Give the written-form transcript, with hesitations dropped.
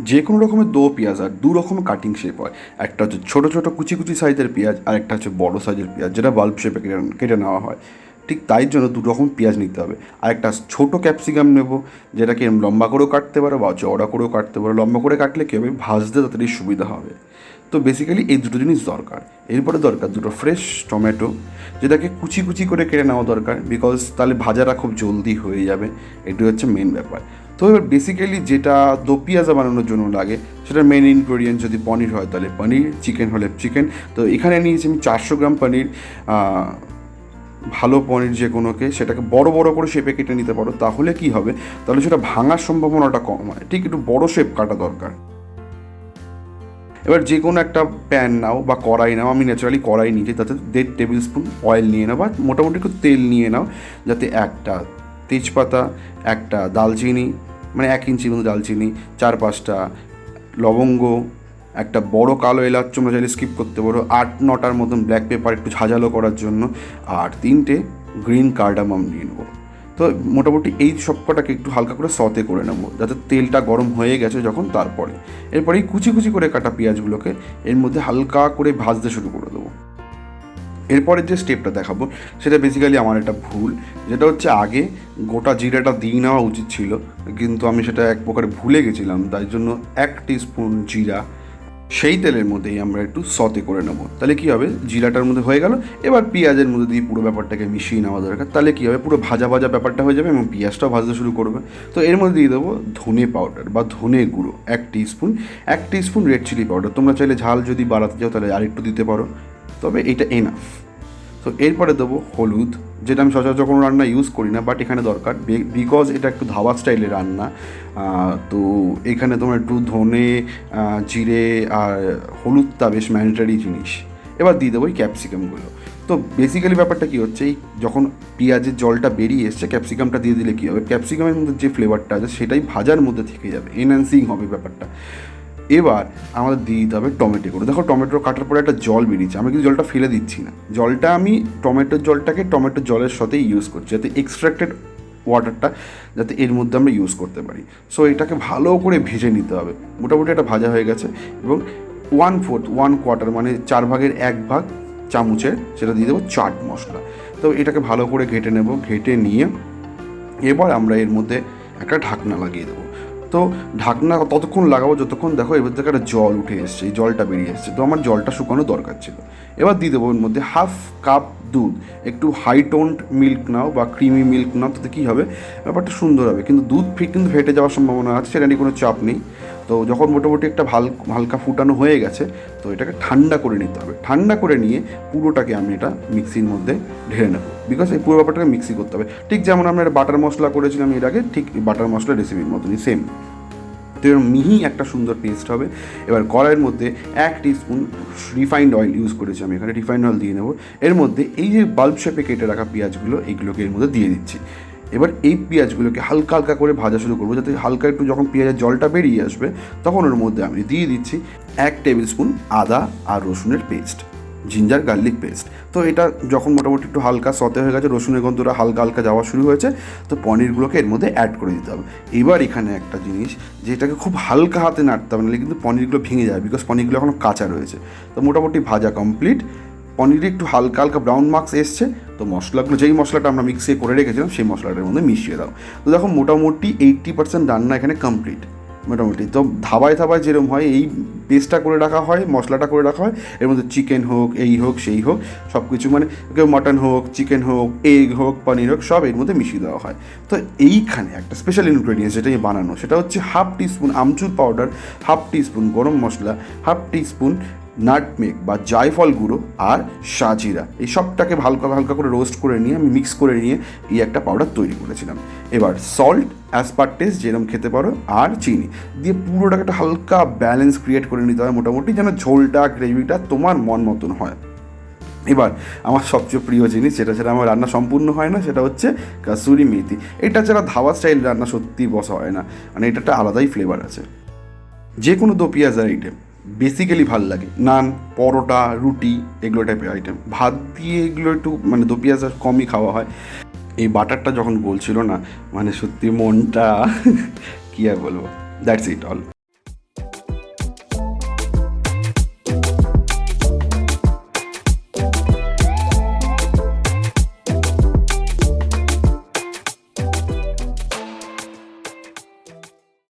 যে কোনো রকমের দো পেঁয়াজার দু রকম কাটিং শেপ হয়। একটা হচ্ছে ছোটো ছোটো কুচি কুচি সাইজের পেঁয়াজ, আর একটা হচ্ছে বড়ো সাইজের পেঁয়াজ যেটা বাল্ব শেপে কেটে নেওয়া হয়। ঠিক তাই জন্য দু রকম পেঁয়াজ নিতে হবে। আর একটা ছোটো ক্যাপসিকাম নেব, যেটাকে লম্বা করেও কাটতে পারো বা চওড়া করেও কাটতে পারো। লম্বা করে কাটলে কী হবে, ভাজতে তাড়াতাড়ি সুবিধা হবে। তো বেসিক্যালি এই দুটো জিনিস দরকার। এরপরে দরকার দুটো ফ্রেশ টমেটো, যেটাকে কুচি কুচি করে কেটে নেওয়া দরকার, বিকজ তাহলে ভাজাটা খুব জলদি হয়ে যাবে। এটাই হচ্ছে মেন ব্যাপার। তো এবার বেসিক্যালি যেটা দো পেঁয়াজা বানানোর জন্য লাগে, সেটা মেন ইনগ্রেডিয়েন্ট যদি পনির হয় তাহলে পনির, চিকেন হলে চিকেন। তো এখানে নিয়েছি আমি 400 গ্রাম পনির। ভালো পনির যে কোনোকে, সেটাকে বড় বড় করে শেপে কেটে নিতে পারো, তাহলে কি হবে, তাহলে সেটা ভাঙার সম্ভাবনাটা কম হয়। ঠিক একটু বড় শেপ কাটা দরকার। এবার যে কোনো একটা প্যান নাও বা কড়াই নাও, আমি ন্যাচারালি কড়াই নিয়েছি, তাতে 1.5 টেবিল স্পুন অয়েল নিয়ে নাও বা মোটামুটি একটু তেল নিয়ে নাও, যাতে একটা তেজপাতা, একটা দালচিনি, মানে 1 ইঞ্চির মতো দালচিনি, 4-5টা লবঙ্গ, একটা বড় কালো এলাচ, তোমরা চাইলে স্কিপ করতে পারো, 8-9টার মতন ব্ল্যাক পেপার একটু ঝাঁঝালো করার জন্য, আর 3টে গ্রিন কার্ডামাম নিয়ে নেবো। তো মোটামুটি এই সবকটাকে একটু হালকা করে সতে করে নেবো, যাতে তেলটা গরম হয়ে গেছে যখন, এরপরে এই কুচি কুচি করে কাটা পেঁয়াজগুলোকে এর মধ্যে হালকা করে ভাজতে শুরু করে দেবো। এরপরে যে স্টেপটা দেখাবো সেটা বেসিক্যালি আমার একটা ভুল, যেটা হচ্ছে আগে গোটা জিরাটা দিয়ে নেওয়া উচিত ছিল, কিন্তু আমি সেটা এক প্রকারে ভুলে গেছিলাম। তাই জন্য 1 টিস্পুন জিরা সেই তেলের মধ্যেই আমরা একটু সতে করে নেবো। তাহলে কী হবে, জিরাটার মধ্যে হয়ে গেল। এবার পেঁয়াজের মধ্যে দিয়ে পুরো ব্যাপারটাকে মিশিয়ে নেওয়া দরকার। তাহলে কী হবে, পুরো ভাজা ভাজা ব্যাপারটা হয়ে যাবে এবং পেঁয়াজটাও ভাজতে শুরু করবে। তো এর মধ্যে দিয়ে দেবো ধনে পাউডার বা ধনে গুঁড়ো 1 teaspoon, 1 teaspoon red chilli powder. তোমরা চাইলে ঝাল যদি বাড়াতে চাও তাহলে আরেকটু দিতে পারো, তবে এটা এনাফ। তো এরপরে দেবো হলুদ, যেটা আমি সচরাচর কোনো রান্না ইউজ করি না, বাট এখানে দরকার, বিকজ এটা একটু ধাবা স্টাইলের রান্না। তো এখানে তোমার একটু ধনে, জিরে আর হলুদটা বেশ ম্যান্ডেটারি জিনিস। এবার দিয়ে দেবো এই ক্যাপসিকামগুলো। তো বেসিক্যালি ব্যাপারটা কী হচ্ছে, এই যখন পেঁয়াজের জলটা বেরিয়ে এসছে, ক্যাপসিকামটা দিয়ে দিলে কী হবে, ক্যাপসিকামের মধ্যে যে ফ্লেভারটা আছে সেটাই ভাজার মধ্যে থেকে যাবে, এনহ্যান্সিং হবে ব্যাপারটা। এবার আমাদের দিয়ে দিতে হবে টমেটো করে। দেখো টমেটো কাটার পরে একটা জল বেরিয়েছে, আমি কিন্তু জলটা ফেলে দিচ্ছি না, জলটা আমি টমেটোর জলটাকে টমেটোর জলের সাথেই ইউজ করছি, যাতে এক্সট্রাক্টেড ওয়াটারটা যাতে এর মধ্যে আমরা ইউজ করতে পারি। সো এটাকে ভালো করে ভেজে নিতে হবে। মোটামুটি এটা ভাজা হয়ে গেছে এবং 1/4 মানে 1/4 চামচের সেটা দিয়ে দেবো চাট মশলা। তো এটাকে ভালো করে ঘেটে নেব, ঘেটে নিয়ে এবার আমরা এর মধ্যে একটা ঢাকনা লাগিয়ে দেবো। তো ঢাকনা ততক্ষণ লাগাবো যতক্ষণ দেখো এবার থেকে একটা জল উঠে এসছে, এই জলটা বেরিয়ে এসছে। তো আমার জলটা শুকানো দরকার ছিল। এবার দিয়ে দেবো এর মধ্যে 1/2 কাপ দুধ। একটু হাই টোন্ড মিল্ক নাও বা ক্রিমি মিল্ক নাও, তাতে কী হবে, ব্যাপারটা সুন্দর হবে। কিন্তু দুধ কিন্তু ফেটে যাওয়ার সম্ভাবনা আছে, সেটা নিয়ে কোনো চাপ নেই। তো যখন মোটামুটি একটা হালকা ফুটানো হয়ে গেছে, তো এটাকে ঠান্ডা করে নিতে হবে। ঠান্ডা করে নিয়ে পুরোটাকে আমি এটা মিক্সির মধ্যে ঢেলে নেবো, বিকজ এই পুরো ব্যাপারটাকে মিক্সি করতে হবে। ঠিক যেমন আমরা বাটার মশলা করেছিলাম এর আগে, ঠিক বাটার মশলা রেসিপির মতনই সেম। তো এর মিহি একটা সুন্দর পেস্ট হবে। এবার কড়াইয়ের মধ্যে 1 টিস্পুন রিফাইন্ড অয়েল ইউজ করেছি আমি এখানে, রিফাইন্ড অয়েল দিয়ে নেবো। এর মধ্যে এই যে বাল্ব শেপে কেটে রাখা পেঁয়াজগুলো, এইগুলোকে এর মধ্যে দিয়ে দিচ্ছি। এবার এই পেঁয়াজগুলোকে হালকা হালকা করে ভাজা শুরু করবো, যাতে হালকা একটু যখন পেঁয়াজের জলটা বেরিয়ে আসবে, তখন ওর মধ্যে আমি দিয়ে দিচ্ছি 1 টেবিল স্পুন আদা আর রসুনের পেস্ট, জিঞ্জার গার্লিক পেস্ট। তো এটা যখন মোটামুটি একটু হালকা সতে হয়ে গেছে, রসুনের গন্ধটা হালকা হালকা যাওয়া শুরু হয়েছে, তো পনিরগুলোকে এর মধ্যে অ্যাড করে দিতে হবে। এবার এখানে একটা জিনিস, যেটাকে খুব হালকা হাতে নাড়তে হবে, নাহলে কিন্তু পনিরগুলো ভেঙে যাবে, বিকজ পনিরগুলো এখনও কাঁচা রয়েছে। তো মোটামুটি ভাজা কমপ্লিট, পনিরে একটু হালকা হালকা ব্রাউন মার্কস এসছে। তো মশলাগুলো, যেই মশলাটা আমরা মিক্সিয়ে করে রেখেছিলাম, সেই মশলাটার মধ্যে মিশিয়ে দাও। তো দেখো মোটামুটি 80% রান্না এখানে কমপ্লিট মোটামুটি। তো ধাবায় যেরকম হয়, এই পেস্টটা করে রাখা হয়, মশলাটা করে রাখা হয়, এর মধ্যে চিকেন হোক, এই হোক সেই হোক, সব কিছু মানে কেউ মাটন হোক, চিকেন হোক, এগ হোক, পনির হোক, সব এর মধ্যে মিশিয়ে দেওয়া হয়। তো এইখানে একটা স্পেশাল ইনগ্রেডিয়েন্টস যেটাই বানানো, সেটা হচ্ছে 1/2 টিস্পুন আমচুর পাউডার, 1/2 টিস্পুন গরম মশলা, 1/2 টিস্পুন নাটমেগ বা জায়ফল গুঁড়ো আর সাজিরা। এই সবটাকে হালকা হালকা করে রোস্ট করে নিয়ে আমি মিক্স করে নিয়ে এই একটা পাউডার তৈরি করেছিলাম। এবার সল্ট অ্যাজ পার টেস্ট, যেরকম খেতে পারো, আর চিনি দিয়ে পুরোটাকে একটা হালকা ব্যালেন্স ক্রিয়েট করে নিতে হয় মোটামুটি, যেন ঝোলটা গ্রেভিটা তোমার মন মতন হয়। এবার আমার সবচেয়ে প্রিয় জিনিস, যেটা ছাড়া আমার রান্না সম্পূর্ণ হয় না, সেটা হচ্ছে কাসুরি মেথি। এটা ছাড়া ধাবা স্টাইল রান্না সত্যিই বসা হয় না, মানে এটা একটা আলাদাই ফ্লেভার আছে। যে কোনো দো পেঁয়াজার আইটেম বেসিক্যালি ভাল লাগে, নান, পরোটা, রুটি, এগুলো টাইপের আইটেম। ভাত দিয়ে এগুলো একটু মানে দো পেঁয়াজার কমই খাওয়া হয়। এই বাটারটা যখন বলছিল না, মানে সত্যি মনটা কী আর বলবো। That's it all.